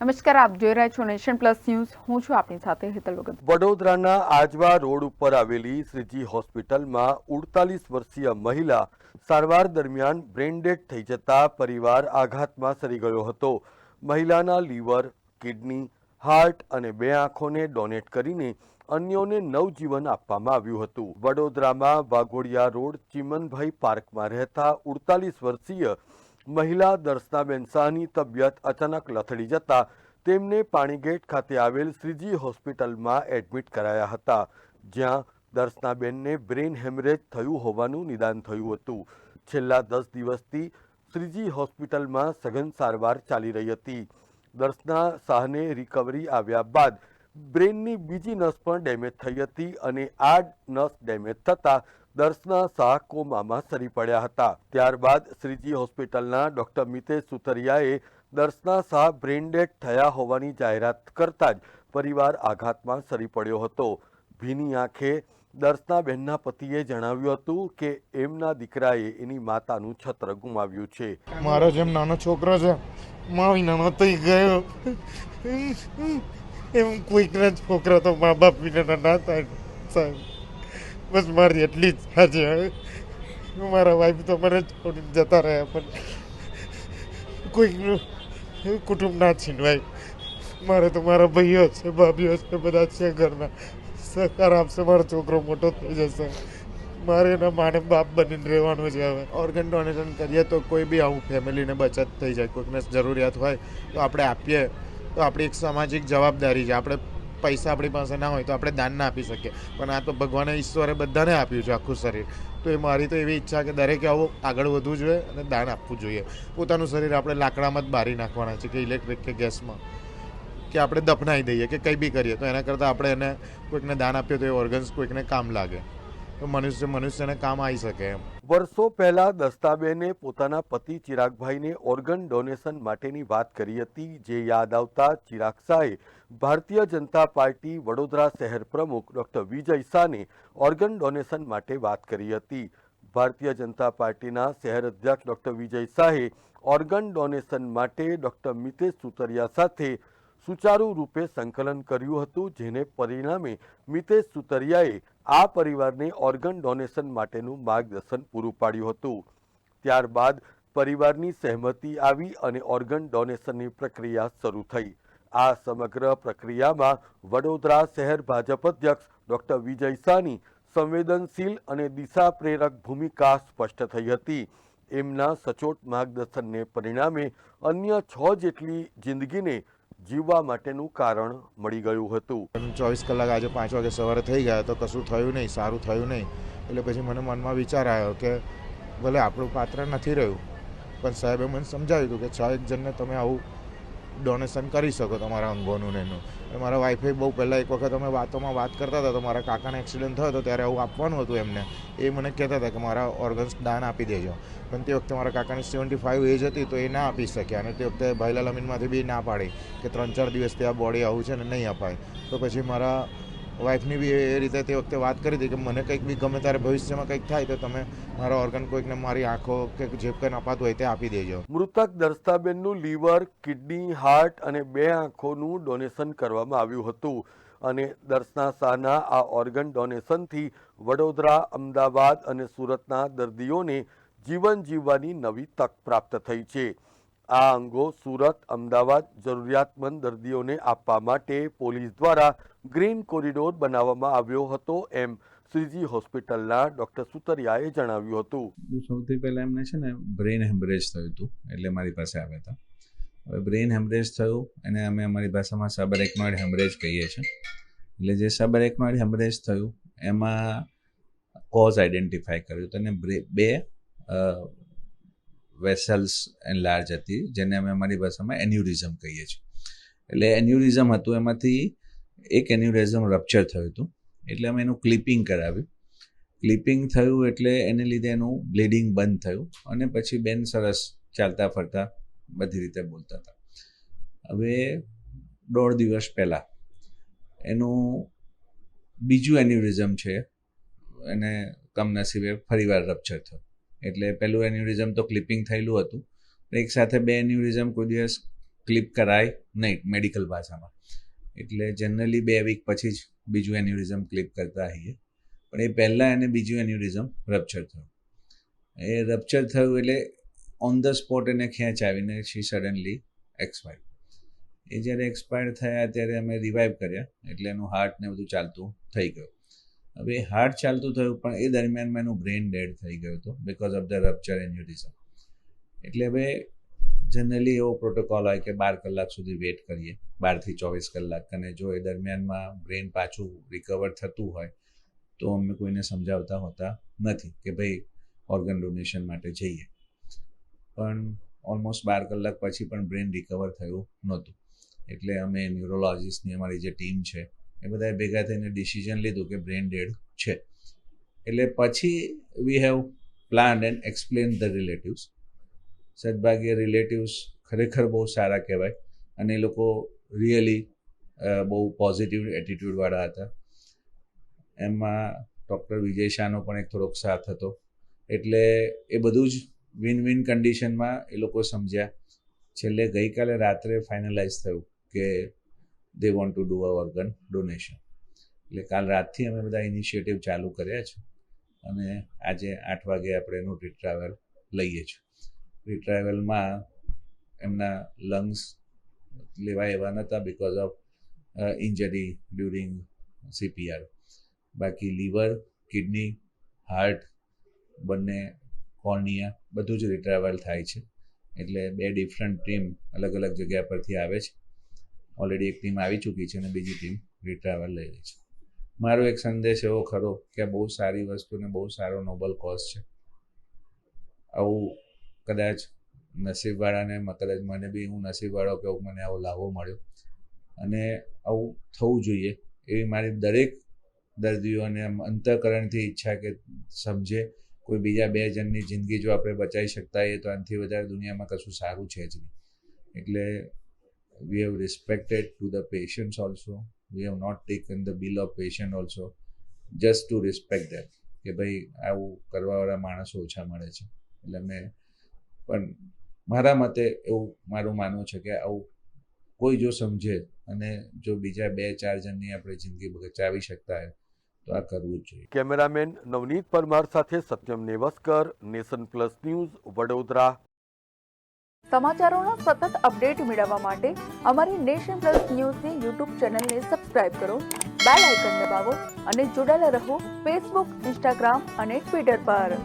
નમસ્કાર, આપ જોઈ રહ્યા છો નેશન પ્લસ ન્યૂઝ. હું છું આપની સાથે હેતલ વગર. વડોદરાના આજવા રોડ ઉપર આવેલી શ્રીજી હોસ્પિટલમાં 48 વર્ષીય મહિલા સારવાર દરમિયાન બ્રેન ડેડ થઈ જતા પરિવાર આઘાતમાં સરી ગયો હતો. મહિલાના લીવર, કિડની, હાર્ટ અને 2 આંખોને ડોનેટ કરીને અન્યોને નવજીવન આપવામાં આવ્યું હતું. વડોદરામાં વાઘોડિયા રોડ ચીમનભાઈ પાર્કમાં રહેતા 48 વર્ષીય મહિલા દર્શનાબેન શાહની તબિયત અચાનક લથડી જતા તેમને પાણીગેટ ખાતે આવેલ શ્રીજી હોસ્પિટલમાં એડમિટ કરાયા હતા, જ્યાં દર્શનાબેનને બ્રેન હેમરેજ થયું હોવાનું નિદાન થયું હતું. છેલ્લા 10 દિવસથી શ્રીજી હોસ્પિટલમાં સઘન સારવાર ચાલી રહી હતી. દર્શના શાહને રિકવરી આવ્યા બાદ બ્રેનની બીજી નસ પણ ડેમેજ થઈ હતી અને આ નસ ડેમેજ થતાં દર્શના શાહ કોમામાં સરી પડ્યા હતા. ત્યારબાદ શ્રીજી હોસ્પિટલના ડોક્ટર મિતેશ સુતરિયાએ દર્શના શાહ બ્રેન ડેડ થયા હોવાની જાહેરાત કરતા જ પરિવાર આઘાતમાં સરી પડ્યો હતો. ભીની આંખે દર્શનાબેનના પતિએ જણાવ્યું હતું કે એમના દીકરાએ એની માતાનું છત્ર ગુમાવ્યું છે. મારો જેમ નાનો છોકરો છે, મારો નાનો થઈ ગયો. એમ કોઈકના છોકરા તો મા બાપ વિના ના થાય સાહેબ. બસ મારી એટલી જ આજે મારા વાઈફ તો મને છોડીને જતા રહ્યા, પણ કોઈકનું કુટુંબ ના છીનવાય. મારે તો મારા ભાઈઓ છે, ભાભીઓ છે, બધા છે ઘરના. સહકાર આપશે, મારો છોકરો મોટો થઈ જશે. મારે એના માને બાપ બનીને રહેવાનું છે. હવે ઓર્ગન ડોનેશન કરીએ તો કોઈ બી આવું ફેમિલીને બચત થઈ જાય. કોઈકને જરૂરિયાત હોય તો આપણે આપીએ તો આપણી એક સામાજિક જવાબદારી છે. આપણે પૈસા આપણી પાસે ના હોય તો આપણે દાન ના આપી શકીએ, પણ આ તો ભગવાને ઈશ્વરે બધાને આપ્યું છે આખું શરીર. તો એ મારી તો એવી ઈચ્છા કે દરેકે આવું આગળ વધવું જોઈએ અને દાન આપવું જોઈએ. પોતાનું શરીર આપણે લાકડામાં જ બારી નાખવાના છે કે ઇલેક્ટ્રિક કે ગેસમાં, કે આપણે દફનાઈ દઈએ કે કંઈ બી કરીએ. તો એના કરતાં આપણે એને કોઈકને દાન આપીએ તો એ ઓર્ગન્સ કોઈકને કામ લાગે, તો મનુષ્યને કામ આવી શકે એમ. વર્ષો પહેલા દસ્તાબેને પોતાના પતિ ચિરાગભાઈને ઓર્ગન ડોનેશન માટેની વાત કરી હતી, જે યાદ આવતા ચિરાગ શાહે ભારતીય જનતા પાર્ટી વડોદરા શહેર પ્રમુખ ડોક્ટર વિજય શાહને ઓર્ગન ડોનેશન માટે વાત કરી હતી. ભારતીય જનતા પાર્ટીના શહેર અધ્યક્ષ ડોક્ટર વિજય શાહે ઓર્ગન ડોનેશન માટે ડોક્ટર મિતેશ સુતરિયા સાથે સુચારુ રૂપે સંકલન કર્યું હતું, જેને પરિણામે મિતેશ સુતરિયાએ આ પરિવારને ઓર્ગન ડોનેશન માટેનું માર્ગદર્શન પૂરું પાડ્યું હતું. ત્યારબાદ પરિવારની સહેમતિ આવી અને ઓર્ગન ડોનેશનની પ્રક્રિયા શરૂ થઈ. આ સમગ્ર પ્રક્રિયામાં વડોદરા શહેર ભાજપ અધ્યક્ષ ડોક્ટર વિજય શાહની સંવેદનશીલ અને દિશા પ્રેરક ભૂમિકા સ્પષ્ટ થઈ હતી. એમના સચોટ માર્ગદર્શનને પરિણામે અન્ય 6 જેટલી જિંદગીને જીવવા માટેનું કારણ મળી ગયું હતું. 24 કલાક આજે 5 વાગે સવારે થઈ ગયા તો કશું થયું નહીં, સારું થયું નહીં. એટલે પછી મને મનમાં વિચાર આવ્યો કે ભલે આપણું પાત્ર નથી રહ્યું, પણ સાહેબે મને સમજાવ્યું હતું કે 6 જણને તમે આવું ડોનેશન કરી શકો તમારા અંગોનું ને એનું. મારા વાઈફે બહુ પહેલાં એક વખત અમે વાતોમાં વાત કરતા હતા તો મારા કાકાને એક્સિડન્ટ થયો હતો ત્યારે આવું આપવાનું હતું એમને. એ મને કહેતા હતા કે મારા ઓર્ગન્સ દાન આપી દેજો, પણ તે વખતે મારા કાકાની 75 એજ હતી તો એ ના આપી શક્યા. અને તે વખતે ભાઈલાલ અમીનમાંથી બી ના પાડી કે 3-4 દિવસથી આ બોડી આવું છે ને નહીં અપાય. તો પછી મારા વાઈફની બી એ રીતે તે વખતે વાત કરી હતી કે મને કંઈક બી ગમે ત્યારે ભવિષ્યમાં કંઈક થાય તો તમે મારા ઓર્ગન કોઈકને મારી આંખો કે જે કંઈ અપાતું હોય તે આપી દેજો. મૃતક દર્શનાબેનનું લીવર, કિડની, હાર્ટ અને 2 આંખોનું ડોનેશન કરવામાં આવ્યું હતું અને દર્શના શાહના આ ઓર્ગન ડોનેશનથી વડોદરા, અમદાવાદ અને સુરતના દર્દીઓને જીવન જીવવાની નવી તક પ્રાપ્ત થઈ છે. આ અંગો સુરત, અમદાવાદ જરૂરિયાતમંદ દર્દીઓને આપવા માટે પોલીસ દ્વારા ગ્રીન કોરિડોર બનાવવામાં આવ્યો હતો, એમ શ્રીજી હોસ્પિટલના ડોક્ટર સુતરિયાએ જણાવ્યું હતું. સૌથી પહેલાં એમને છે ને બ્રેન હેમરેજ થયું હતું, એટલે મારી પાસે આવ્યા હતા. હવે બ્રેન હેમરેજ થયું એને અમે અમારી ભાષામાં સબએરેક્નોઇડ હેમરેજ કહીએ છીએ. એટલે જે સબએરેક્નોઇડ હેમરેજ થયું એમાં કોઝ આઈડેન્ટિફાય કર્યું તો એને 2 વેસલ્સ એનલાર્જ હતી, જેને અમે અમારી ભાષામાં એન્યુરિઝમ કહીએ છીએ. એટલે એન્યુરિઝમ હતું, એમાંથી એક એન્યુરિઝમ રપ્ચર થયું હતું, એટલે અમે એનું ક્લિપિંગ કરાવ્યું. ક્લિપિંગ થયું એટલે એને લીધે એનું બ્લીડિંગ બંધ થયું અને પછી બેન સરસ ચાલતા ફરતા બધી રીતે બોલતા હતા. હવે 1.5 દિવસ પહેલાં એનું બીજું એન્યુરિઝમ છે એને કમનસીબે ફરીવાર રપ્ચર થયું. એટલે પહેલું એન્યુરિઝમ તો ક્લિપિંગ થયેલું હતું, એક સાથે 2 એન્યુરિઝમ કોઈ દિવસ ક્લિપ કરાય નહીં મેડિકલ ભાષામાં. એટલે જનરલી 2 વીક પછી જ બીજું એન્યુરિઝમ ક્લિપ કરતા હોઈએ. પણ એ પહેલાં એને બીજું એન્યુરિઝમ રપ્ચર થયું. એ રપ્ચર થયું એટલે ઓન ધ સ્પોટ એને ખેંચ આવીને શી સડનલી એક્સપાયર્ડ. એ જ્યારે એક્સપાયર થયા ત્યારે અમે રિવાઇવ કર્યા, એટલે એનું હાર્ટ ને બધું ચાલતું થઈ ગયું. હવે હાર્ટ ચાલતું થયું પણ એ દરમિયાનમાં એનું બ્રેન ડેડ થઈ ગયું હતું બિકોઝ ઓફ ધ રપ્ચર એન્યુરિઝમ. એટલે હવે જનરલી એવો પ્રોટોકોલ હોય કે 12 કલાક સુધી વેઇટ કરીએ, 12 થી 24 કલાક, અને જો એ દરમિયાનમાં બ્રેન પાછું રિકવર થતું હોય તો અમે કોઈને સમજાવતા હોતા નથી કે ભાઈ ઓર્ગન ડોનેશન માટે જઈએ. પણ ઓલમોસ્ટ 12 કલાક પછી પણ બ્રેન રિકવર થયું નહોતું. એટલે અમે ન્યુરોલોજિસ્ટની અમારી જે ટીમ છે એ બધાએ ભેગા થઈને ડિસિઝન લીધું કે બ્રેન ડેડ છે. એટલે પછી we have planned and explain the relatives. સદભાગ્યે રિલેટિવ્સ ખરેખર બહુ સારા કહેવાય અને એ લોકો રિયલી બહુ પોઝિટિવ એટીટ્યૂડવાળા હતા. એમાં ડૉક્ટર વિજય શાહનો પણ એક થોડોક સાથ હતો. એટલે એ બધું જ વિન વિન કન્ડિશનમાં એ લોકો સમજ્યા. છેલ્લે ગઈકાલે રાત્રે ફાઇનલાઇઝ થયું કે they want to do a organ donation. એટલે કાલ રાતથી અમે બધા ઇનિશિયેટિવ ચાલુ કર્યા છે અને આજે 8 વાગે આપણે એનું રીટ્રાવેલ લઈએ છીએ. રીટ્રાવેલમાં એમના લંગ્સ લેવા એવા નહોતા because of injury during CPR. બાકી લીવર, કિડની, હાર્ટ, બંને કોર્નિયા બધું જ રીટ્રાવેલ થાય છે. એટલે 2 ડિફરન્ટ ટીમ અલગ અલગ જગ્યા પરથી આવે છે. ઓલરેડી એક ટીમ આવી ચૂકી છે અને બીજી ટીમ રીટ્રાવેલ લઈ રહી છે. મારો એક સંદેશ એવો ખરો કે બહુ સારી વસ્તુ ને બહુ સારો નોબલ કોઝ છે. આવું કદાચ નસીબવાળાને, કદાચ મને બી હું નસીબવાળો કે મને આવો લાવો મળ્યો અને આવું થવું જોઈએ એવી મારી દરેક દર્દીઓને અંતઃકરણથી ઈચ્છા કે સમજે કોઈ બીજા 2 જણની જિંદગી જો આપણે બચાવી શકતા હોઈએ તો આનાથી વધારે દુનિયામાં કશું સારું છે જ નહીં. એટલે we have respected to the patients also. We have not taken the bill of patient also just to respect them. કે ભાઈ આવું કરવાવાળા માણસો ઓછા મળે છે. એટલે મેં પણ મારા મતે એવું મારું માનવું છે કે આવું કોઈ જો સમજે અને જો બીજા 2-4 જણની આપણે જિંદગી બચાવી શકતા હોય તો આ કરવું જ જોઈએ. કેમેરામેન નવનીત પરમાર સાથે Satyam Nevaskar, nation plus news, Vadodara. સમાચારોના સતત અપડેટ મેળવવા માટે અમારી નેશન પ્લસ ન્યૂઝની યુટ્યુબ ચેનલને સબસ્ક્રાઇબ કરો, બેલ આઇકન દબાવો અને જોડાયેલા રહો ફેસબુક, ઇન્સ્ટાગ્રામ અને ટ્વિટર પર.